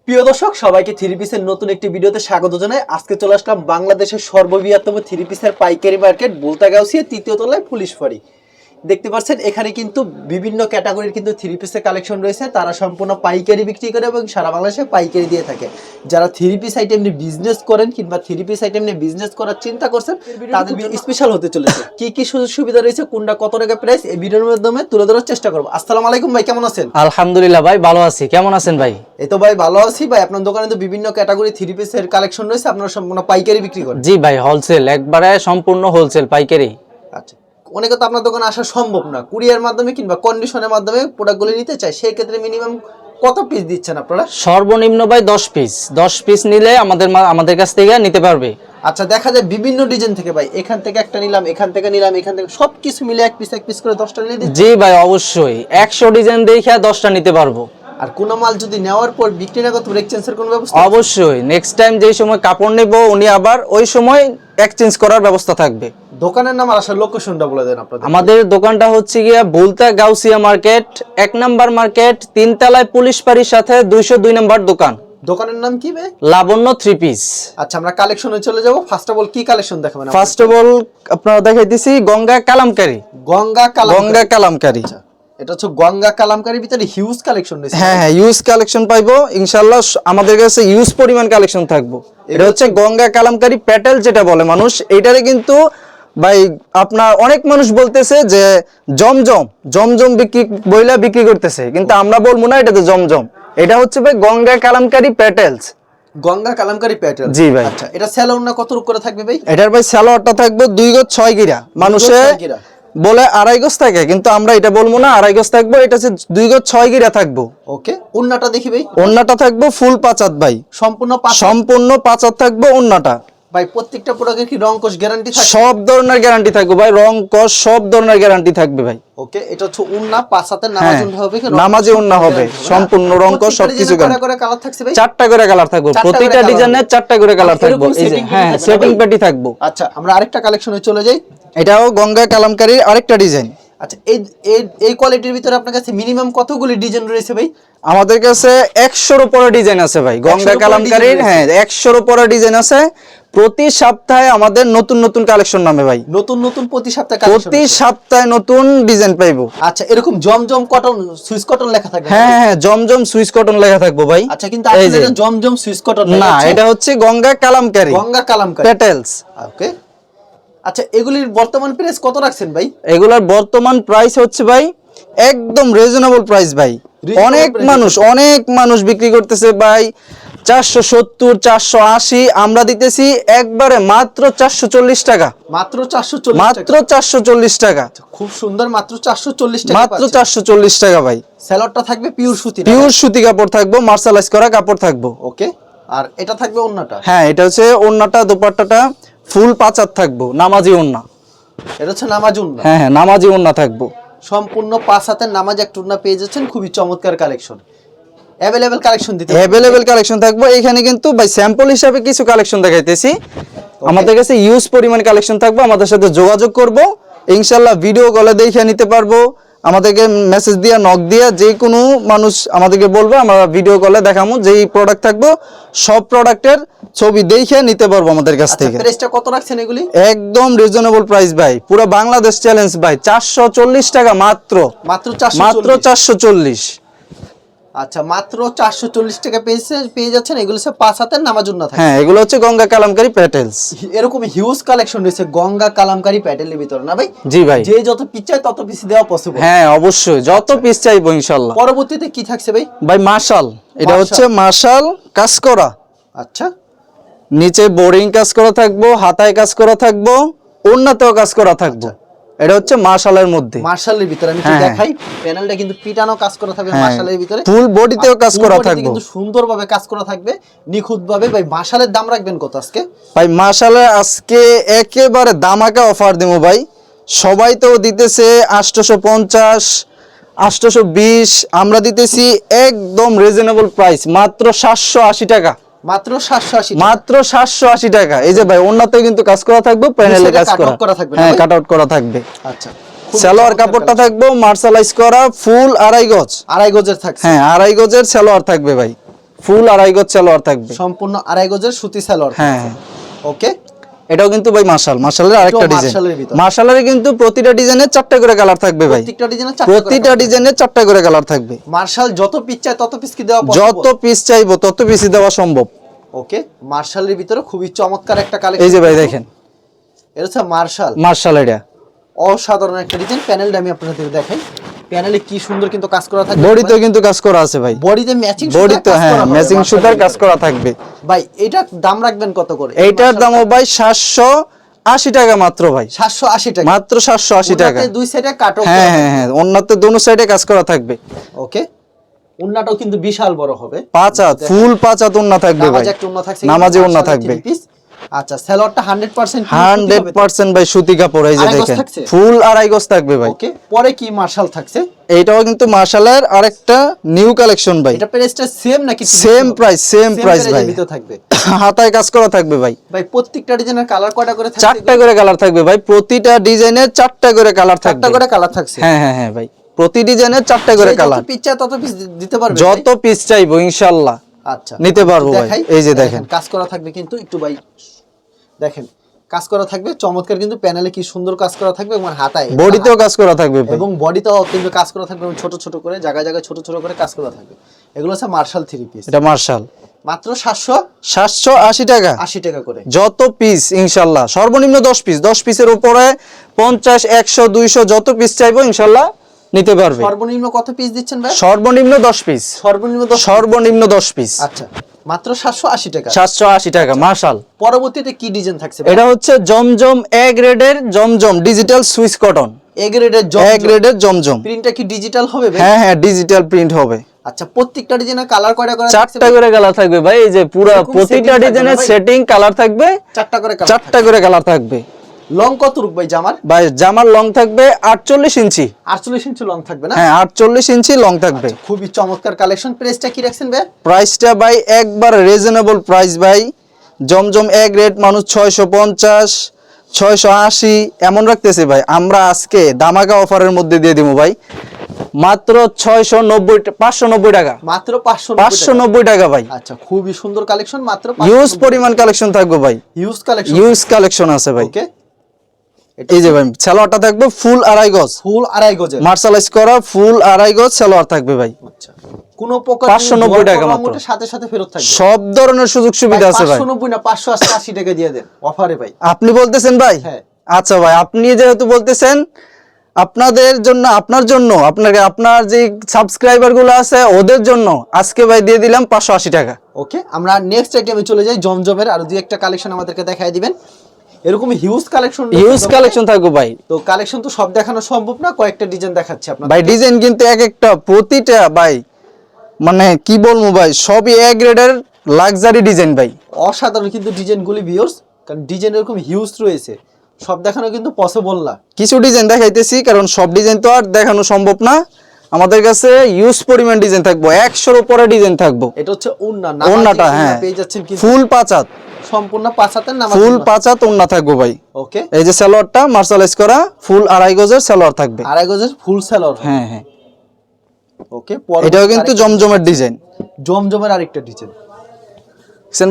প্রিয় দর্শক সবাইকে থ্রি পিসের নতুন একটি ভিডিওতে স্বাগত জানাই। আজকে চলে আসলাম বাংলাদেশের সর্ববৃহত্তম থ্রি পিসের পাইকারি মার্কেট বুলতাগাউসিয়া তৃতীয় তলায় পুলিশ ফাঁড়ি। দেখতে পাচ্ছেন এখানে কিন্তু বিভিন্ন ক্যাটাগরির কিন্তু থ্রি পিসের কালেকশন রয়েছে। তারা সম্পূর্ণ পাইকারি বিক্রি করে এবং সারা বাংলাদেশে পাইকারি দিয়ে থাকে। যারা থ্রি পিস আইটেম নিয়ে বিজনেস করেন কিংবা থ্রি পিস আইটেম নিয়ে বিজনেস করার চিন্তা করছেন তাদের স্পেশাল হতে চলেছে। কি কি সুযোগ সুবিধা রয়েছে, কোনটা কত টাকা প্রাইস, এই ভিডিওর মাধ্যমে তুলে ধরার চেষ্টা করবো। আসসালামু আলাইকুম ভাই, কেমন আছেন? আলহামদুলিল্লাহ ভাই, ভালো আছি। কেমন আছেন ভাই? এই তো ভাই ভালো আছি ভাই। আপনার দোকানে তো বিভিন্ন ক্যাটাগরি থ্রি পিসের কালেকশন রয়েছে, আপনারা সম্পূর্ণ পাইকারি বিক্রি করেন? জি ভাই, হোলসেল, একবারে সম্পূর্ণ হোলসেল পাইকারি। আচ্ছা, অনেকে তো আপনার দোকানে আসা সম্ভব না, কুরিয়ার মাধ্যমে কিংবা কন্ডিশনের মাধ্যমে প্রোডাক্টগুলো নিতে চায়, সেই ক্ষেত্রে মিনিমাম কত পিস দিচ্ছেন আপনারা? সর্বনিম্ন ভাই 10 পিস নিলে আমাদের কাছ থেকে নিতে পারবে। আচ্ছা, দেখা যায় বিভিন্ন ডিজাইন থেকে ভাই, এখান থেকে একটা নিলাম, এখান থেকে নিলাম, এখান থেকে সবকিছু মিলে এক পিস করে 10টা নিলে দিচ্ছেন? জি ভাই, অবশ্যই 100 ডিজাইন দেখে 10টা নিতে পারবো। আর কোন মাল যদি নেওয়ার পর বিক্রি না করতে এক্সচেঞ্জের কোনো ব্যবস্থা? অবশ্যই, নেক্সট টাইম যেই সময় কাপড় নেব উনি আবার ওই সময় এক্সচেঞ্জ করার ব্যবস্থা থাকবে। দোকানের নাম আর আসলে লোকেশনটা বলে দেন আপনাদের। আমাদের দোকানটা হচ্ছে গিয়া বুলতাগাউসিয়া মার্কেট, 1 নাম্বার মার্কেট, 3 তলায় পুলিশ ফাঁড়ির সাথে 202 নাম্বার দোকান। দোকানের নাম কি ভাই? লাবণ্য থ্রি পিস। আচ্ছা, আমরা কালেকশনে চলে যাব। ফার্স্ট অফ অল কি কালেকশন দেখাবেন? ফার্স্ট অফ অল আপনারা দেখাইতেছি গঙ্গা কালামকারী। গঙ্গা কালামকারী, এটা হচ্ছে গঙ্গা কালামকারীর ভিতরে হিউজ কালেকশন রয়েছে। হ্যাঁ হ্যাঁ, ইউজ কালেকশন পাইবো ইনশাআল্লাহ। আমাদের কাছে ইউজ পরিমাণ কালেকশন থাকবো। এটা হচ্ছে গঙ্গা কালামকারী প্যাটেল যেটা বলে মানুষ, এটারে কিন্তু ভাই আপনার অনেক মানুষ বলতেছে যে জমজম বিক্রি করতেছে, কিন্তু আমরা বলবো না এটাতে জমজম। এটা হচ্ছে ভাই গঙ্গা কালামকারী প্যাটেলস। গঙ্গা কালামকারী প্যাটেল। জি ভাই। আচ্ছা, এটা সেলর না কত রূপ করে থাকবে ভাই? এটার ভাই সালোয়ারটা থাকবে 2 গজ 6 গিরা। মানুষে বলে 2.5 গজ থাকে, কিন্তু আমরা এটা বলবো না 2.5 গজ থাকবো, এটা হচ্ছে 2 গজ 6 গিরা থাকবো। ওকে, ওন্নাটা দেখি ভাই। ওন্নাটা থাকবো ফুল পাঁচাত ভাই, সম্পূর্ণ পাঁচাত থাকবো ওন্নাটা। ভাই প্রত্যেকটা প্রোডাক্টের কি রং কোশ গ্যারান্টি থাকবে? সব ধরনের গ্যারান্টি থাকবে ভাই, রং কোশ সব ধরনের গ্যারান্টি থাকবে ভাই। ওকে, এটা হচ্ছে ওন্না, পাঁচ হাতের নামাজ ওন্না হবে কি? নামাজে ওন্না হবে, সম্পূর্ণ রং কোশ সবকিছু কয়টা করে কালার থাকছে ভাই? 4টা করে কালার থাকবে, প্রতিটা ডিজাইনের 4টা করে কালার থাকবে। এই যে হ্যাঁ, সেটিং পেটি থাকবে। আচ্ছা, আমরা আরেকটা কালেকশনে চলে যাই। এটাও গঙ্গা কালামকারীর আরেকটা ডিজাইন। আচ্ছা, এই কোয়ালিটির ভিতরে আপনার কাছে মিনিমাম কতগুলি ডিজাইন রয়েছে ভাই? আমাদের কাছে 100-এর উপরে ডিজাইন আছে ভাই গঙ্গা কালামকারীর। হ্যাঁ, 100-এর উপরে ডিজাইন আছে। প্রতি সপ্তাহে আমাদের নতুন নতুন কালেকশন নামে ভাই, নতুন প্রতি সপ্তাহে নতুন ডিজাইন পাইবো। আচ্ছা, এরকম জমজম কটন, সুইস কটন লেখা থাকবে? হ্যাঁ, জমজম সুইস কটন লেখা থাকবো ভাই। আচ্ছা, কিন্তু আসলে এটা জমজম সুইস কটন না, এটা হচ্ছে গঙ্গা কালামকারী প্যাটেলস। ওকে। আচ্ছা, এগুলির বর্তমান প্রাইস কত রাখছেন ভাই? এগুলার বর্তমান প্রাইস হচ্ছে ভাই একদম রিজনেবল প্রাইস ভাই। অনেক মানুষ বিক্রি করতেছে ভাই 470, 480, আমরা দিতেছি একবারে মাত্র 440 টাকা। মাত্র 440 টাকা। খুব সুন্দর, মাত্র 440 টাকা। মাত্র 440 টাকা ভাই। সেলরটা থাকবে পিওর সুতি কাপড় থাকবে, মার্শালাইজ করা কাপড় থাকবে। ওকে। আর এটা থাকবে ওন্নাটা? হ্যাঁ, এটা হচ্ছে ওন্নাটা, দোপাট্টাটা ফুল পাঁচাত থাকবো, নামাজি ওন্না। এটা হচ্ছে নামাজি ওন্না? হ্যাঁ হ্যাঁ, নামাজি ওন্না থাকবো, সম্পূর্ণ 5 হাতের নামাজ একটা ওন্না পেয়ে যাচ্ছেন। খুবই চমৎকার কালেকশন, অ্যাভেলেবল কালেকশন থাকবে এখানে। কিন্তু ভাই স্যাম্পল হিসাবে কিছু কালেকশন দেখাইতেছি। আমাদের কাছে ইউজ পরিমাণ কালেকশন থাকবে, আমাদের সাথে যোগাযোগ করব ইনশাআল্লাহ। ভিডিও কলে দেখে নিতে পারবো, আমাদেরকে মেসেজ দিয়া নক দিয়া যে কোনো মানুষ আমাদেরকে বলবে, আমরা ভিডিও কলে দেখাবো। যেই প্রোডাক্ট থাকবো সব প্রোডাক্টের ছবি দেখে নিতে পারবো আমাদের কাছ থেকে। প্রাইসটা কত রাখছেন এগুলি? একদম রিজনেবল প্রাইস ভাই, পুরো বাংলাদেশ চ্যালেঞ্জ ভাই। 440 টাকা মাত্র 440। আচ্ছা, মাত্র 440 টাকা পেয়ে যাচ্ছেন। এগুলো সব 5 হাতের নামাজ ওন্না থাকে। হ্যাঁ, এগুলো হচ্ছে গঙ্গা কালামকারী প্যাটেলস। এরকম হিউজ কালেকশন রয়েছে গঙ্গা কালামকারী প্যাটেলের ভিতরে, না ভাই? জি ভাই। যে যত পিস চাই তত পিস দেওয়া পসিবল? হ্যাঁ, অবশ্যই, যত পিস চাইবো ইনশাআল্লাহ। পরবর্তীতে কি থাকছে ভাই? ভাই মাশাল, এটা হচ্ছে মাশাল কাজ করা। আচ্ছা, নিচে বোরিং কাজ করা থাকবো, হাতায় কাজ করা থাকবো, ওন্নাতেও কাজ করা থাকবো। এটা হচ্ছে মাশালের মধ্যে, মাশালের ভিতরে আমি দেখাই, প্যানেলটা কিন্তু পিটানো কাজ করা থাকবে মাশালের ভিতরে। ফুল বডিতেও কাজ করা থাকবে, কিন্তু সুন্দরভাবে কাজ করা থাকবে, নিখুঁতভাবে। ভাই মাশালের দাম রাখবেন কত আজকে? ভাই মাশালের আজকে একেবারে দামাকা অফার দেবো ভাই। সবাই তো দিতেছে 850, 820, আমরা দিতেছি একদম রিজনেবল প্রাইস, মাত্র 780 টাকা। মাত্র 780 টাকা। এই যে ভাই ওন্নাতে কিন্তু কাজ করা থাকবে, প্যানেলে কাজ করা থাকবে। হ্যাঁ, কাট আউট করা থাকবে। আচ্ছা, সালোয়ার কাপড়টা থাকবে মার্শালাইজ করা ফুল 2.5 গজ। 2.5 গজের থাকছে? হ্যাঁ, 2.5 গজের সালোয়ার থাকবে ভাই, ফুল আড়াই গজ সালোয়ার থাকবে, সম্পূর্ণ আড়াই গজের সুতি সালোয়ার। হ্যাঁ হ্যাঁ। ওকে, এটাও কিন্তু ভাই মার্শালের আরেকটা ডিজাইন। মার্শালের কিন্তু প্রতিটা ডিজাইনের 4টা করে কালার থাকবে ভাই, প্রতিটা ডিজাইনের 4টা করে কালার থাকবে। মার্শাল যত পিস চাই তত পিস কি দেওয়া পসিবল? যত পিস চাইবো তত পিসই দেওয়া সম্ভব। ওকে, মার্শালের ভিতরে খুবই চমৎকার একটা কালেকশন। এই যে ভাই দেখেন, এটা হচ্ছে মার্শাল, এটা অসাধারণ একটা ডিজাইন। প্যানেলটা আমি আপনাদের দেখাই, প্যানেলে কি সুন্দর কিন্তু কাজ করা থাকবে। বডিতেও কিন্তু কাজ করা আছে ভাই, বডিতে ম্যাচিং বডিতে হ্যাঁ ম্যাচিং সুতার কাজ করা থাকবে ভাই। এটার দাম রাখবেন কত করে? এইটার দামও ভাই 780 টাকা মাত্র ভাই, 780 টাকা মাত্র 780 টাকা। দুই সাইডে কাট অফ, হ্যাঁ হ্যাঁ হ্যাঁ, অন্যতে দোনো সাইডে কাজ করা থাকবে। ওকে, উন্নাটাও কিন্তু বিশাল বড় হবে, 5 হাত ফুল 5 হাত উন্না থাকবে ভাই, নামাজে একটা উন্না থাকছে, নামাজে উন্না থাকবে। আচ্ছা, সালোয়ারটা 100% 100% ভাই সুতি কাপড়। এই যে দেখেন ফুল আড়াই গজ থাকবে ভাই। ওকে, পরে কি মার্শাল থাকছে? এইটাও কিন্তু মার্শালের আরেকটা নিউ কালেকশন ভাই। এটা প্রাইসটা সেম নাকি? সেম প্রাইস ভাই, ভিতর থাকবে, হাতায় কাজ করা থাকবে ভাই। ভাই প্রত্যেকটা ডিজাইনের কালার কয়টা করে থাকবে? 4টা করে কালার থাকবে ভাই, প্রতিটা ডিজাইনের 4টা করে কালার থাকবে। 4টা করে কালার থাকছে? হ্যাঁ হ্যাঁ হ্যাঁ ভাই, প্রতি ডিজাইনের 4টা করে কালার। যত পিস চাই তত পিস দিতে পারবে? যত পিস চাইবো ইনশাআল্লাহ আচ্ছা নিতে পারবো ভাই। এই যে দেখেন কাজ করা থাকবে কিন্তু, একটু ভাই দেখেন কাজ করা থাকবে চমৎকার, কিন্তু প্যানেলে কি সুন্দর কাজ করা থাকবে এবং হাতায় বডিতেও কাজ করা থাকবে ভাই, এবং বডিতেও কিন্তু কাজ করা থাকবে, ছোট ছোট করে জায়গায় জায়গায় ছোট ছোট করে কাজ করা থাকবে। এগুলো হচ্ছে মার্শাল 3 পিস। এটা মার্শাল মাত্র 780 টাকা, 80 টাকা করে। যত পিস ইনশাআল্লাহ, সর্বনিম্ন 10 পিসের উপরে 50 100 200 যত পিস চাইবো ইনশাআল্লাহ নিতে পারবে। সর্বনিম্ন কত পিস দিচ্ছেন ভাই? সর্বনিম্ন 10 পিস, সর্বনিম্ন 10 পিস। আচ্ছা, মাত্র 780 টাকা, 780 টাকা মার্শাল। পরবর্তীতে কি ডিজাইন থাকছে? এটা হচ্ছে জমজম এ গ্রেডের জমজম ডিজিটাল সুইস কটন, এ গ্রেডের জমজম। প্রিন্টটা কি ডিজিটাল হবে ভাই? হ্যাঁ হ্যাঁ, ডিজিটাল প্রিন্ট হবে। আচ্ছা, প্রত্যেকটা ডিজাইনের কালার কয়টা করে? 4টা করে কালার থাকবে ভাই। এই যে পুরো প্রতিটা ডিজাইনের সেটিং কালার থাকবে, 4টা করে কালার থাকবে। লং কত রূপ ভাই জামার? ভাই জামার লং থাকবে 48 ইঞ্চি। 48 ইঞ্চি লং থাকবে না? হ্যাঁ 48 ইঞ্চি লং থাকবে। খুবই চমৎকার কালেকশন। প্রাইসটা কি রাখছেন ভাই? প্রাইসটা ভাই একবার রিজনেবল প্রাইস ভাই। জমজম এ গ্রেড মানুষ 650 680 এমন রাখতেছে ভাই, আমরা আজকে ধামাকা অফারের মধ্যে দিয়ে দিব ভাই, মাত্র 590 টাকা, মাত্র 590 টাকা ভাই। আচ্ছা, খুবই সুন্দর কালেকশন, মাত্র ইউজ পরিমাণ কালেকশন থাকবে ভাই, ইউজ কালেকশন আছে ভাই। ওকে, এই যে ভাই সালোয়ারটা থাকবে ফুল আড়াই গজ, মার্শালাইজ করা ফুল আড়াই গজ সালোয়ার থাকবে ভাই। আচ্ছা, কোন প্রকার 590 টাকা মাত্র, সাথে সাথে ফেরত থাকবে, সব ধরনের সুযোগ সুবিধা আছে ভাই। 590 না 580 টাকা দিয়ে দেন অফারে ভাই। আপনি বলতেছেন ভাই? হ্যাঁ। আচ্ছা ভাই, আপনি যেহেতু বলতেছেন, আপনাদের জন্য, আপনার যে সাবস্ক্রাইবার গুলো আছে ওদের জন্য আজকে ভাই দিয়ে দিলাম 580 টাকা। ওকে, আমরা নেক্সট আইটেমে চলে যাই। জমজমের আরো দুই একটা কালেকশন আমাদেরকে দেখায় দিবেন। এরকম হিউজ কালেকশন থাকবে ভাই। তো কালেকশন তো সব দেখানো সম্ভব না, কয়েকটা ডিজাইন দেখাচ্ছি আপনাদের ভাই। ডিজাইন কিন্তু এক একটা প্রতিটা ভাই মানে কি বলবো ভাই, সবই এ গ্রেডের লাক্সারি ডিজাইন ভাই, অসাধারণ কিন্তু ডিজাইনগুলি ভিউয়ার্স, কারণ ডিজাইন এরকম হিউজ রয়েছে, সব দেখানো কিন্তু পসিবল না। কিছু ডিজাইন দেখাইতেছি কারণ সব ডিজাইন তো আর দেখানো সম্ভব না। আমাদের কাছে ইউজ পরিমাণ ডিজাইন থাকবো, 100-এর উপরে ডিজাইন থাকবো। এটা হচ্ছে ওন্নাটা, হ্যাঁ পেয়ে যাচ্ছেন কিন্তু ফুল 5 হাত, সম্পূর্ণ 5 হাতের নামাজ, ফুল 5 হাত ওন্না থাকবো ভাই। ওকে, এই যে সালোয়ারটা মার্শালাইজ করা ফুল আড়াই গজের সালোয়ার থাকবে, আড়াই গজের ফুল সালোয়ার। হ্যাঁ হ্যাঁ। ওকে, এটাও কিন্তু জমজমের ডিজাইন, জমজমের আরেকটা ডিজাইন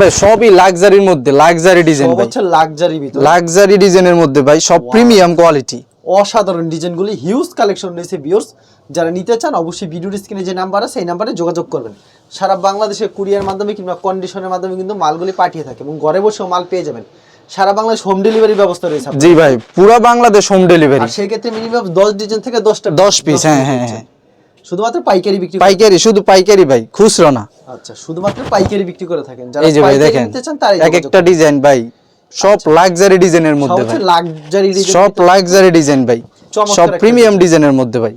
ভাই। সবই লাক্সারির মধ্যে, লাক্সারি ডিজাইন ভাই, হচ্ছে লাক্সারি ভিতর, লাক্সারি ডিজাইনের মধ্যে ভাই, সব প্রিমিয়াম কোয়ালিটি, অসাধারণ ডিজাইনগুলি, হিউজ কালেকশন রয়েছে ভিউয়ার্স। যারা নিতে চান অবশ্যই ভিডিওর স্ক্রিনে যে নাম্বার আছে সেই নাম্বারে যোগাযোগ করবেন। সারা বাংলাদেশে কুরিয়ার মাধ্যমে কিংবা কন্ডিশনের মাধ্যমে কিন্তু মালগুলি পাঠিয়ে থাকে এবং ঘরে বসেও মাল পেয়ে যাবেন। সারা বাংলাদেশ হোম ডেলিভারি ব্যবস্থা রয়েছে। জি ভাই, পুরো বাংলাদেশ হোম ডেলিভারি। আর সেই ক্ষেত্রে মিনিমাম 10 ডিজাইন থেকে 10 পিস। হ্যাঁ হ্যাঁ হ্যাঁ, শুধুমাত্র পাইকারি বিক্রি, শুধু পাইকারি ভাই, খুচরা না। আচ্ছা, শুধুমাত্র পাইকারি বিক্রি করে থাকেন। যারা এই যে ভাই দেখেন এক একটা ডিজাইন ভাই, সব লাক্সারি ডিজাইনের মধ্যে ভাই, সব লাক্সারি ডিজাইন ভাই, সব প্রিমিয়াম ডিজাইনের মধ্যে ভাই।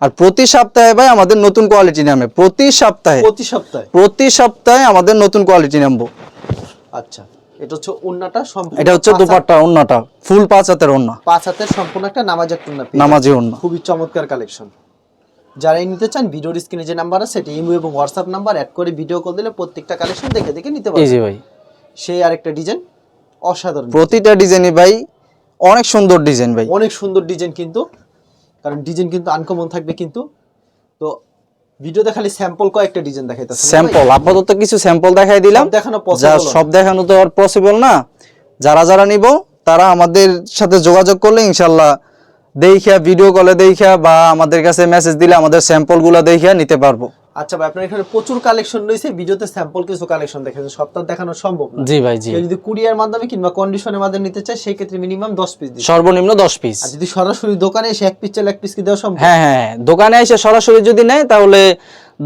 আর প্রতি সপ্তাহে ভাই আমাদের নতুন কোয়ালিটি নামে, প্রতি সপ্তাহে আমাদের নতুন কোয়ালিটি নামবো। আচ্ছা, এটা হচ্ছে ওন্নাটা সম্পূর্ণ, এটা হচ্ছে দুপাট্টা ওন্নাটা ফুল 5 হাতের ওন্না, 5 হাতের সম্পূর্ণ একটা নামাজি ওন্না, খুবই চমৎকার কালেকশন। যারা নিতে চান ভিডিওর স্ক্রিনে যে নাম্বার আছে সেটা ইমো এবং হোয়াটসঅ্যাপ নাম্বার অ্যাড করে ভিডিও কল দিলে প্রত্যেকটা কালেকশন দেখে দেখে নিতে পারবেন। এই যে ভাই সেই আরেকটা ডিজাইন, অসাধারণ প্রতিটা ডিজাইনই ভাই অনেক সুন্দর ডিজাইন ভাই, অনেক সুন্দর ডিজাইন কিন্তু, কারণ ডিজাইন কিন্তু আনকমন থাকবে কিন্তু। তো ভিডিওতে খালি স্যাম্পল কয়েকটা ডিজাইন দেখাইতেছেন না ভাই? স্যাম্পল আপাতত কিছু স্যাম্পল দেখাই দিলাম, সব দেখানো যা possible সব দেখানো তো আর পসিবল না। যারা যারা নিব তারা আমাদের সাথে যোগাযোগ করলে ইনশাল্লাহ দেখিয়া, ভিডিও কলে দেখিয়া বা আমাদের কাছে মেসেজ দিলে আমাদের স্যাম্পল গুলা দেখিয়া নিতে পারবো। আচ্ছা ভাই, আপনার এখানে প্রচুর কালেকশন রয়েছে, ভিডিওতে স্যাম্পল কিছু কালেকশন দেখাচ্ছেন, সপ্তাহ দেখানো সম্ভব না। জি ভাই, জি। কেউ যদি কুরিয়ার মাধ্যমে কিংবা কন্ডিশনের মাধ্যমে নিতে চায় সেই ক্ষেত্রে মিনিমাম 10 পিস দিন। সর্বনিম্ন 10 পিস। আর যদি সরাসরি দোকানে এসে এক পিস চাইলে এক পিস কি দেওয়া সম্ভব? হ্যাঁ হ্যাঁ, দোকানে এসে সরাসরি যদি নেয় তাহলে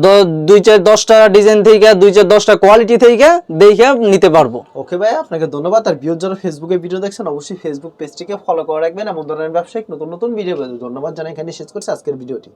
2-4-10টা ডিজাইন থেকে 2-4-10টা কোয়ালিটি থেকে দেখে নিতে পারবো। ওকে ভাই, আপনাকে ধন্যবাদ। আর ভিউয়ার যারা ফেসবুকে ভিডিও দেখছেন অবশ্যই ফেসবুক পেজটিকে ফলো করে রাখবেন, এমন ধরনের ব্যবসায়িক নতুন নতুন ভিডিও পেতে। ধন্যবাদ জানাই, এখানে শেষ করছি আজকের ভিডিওটি।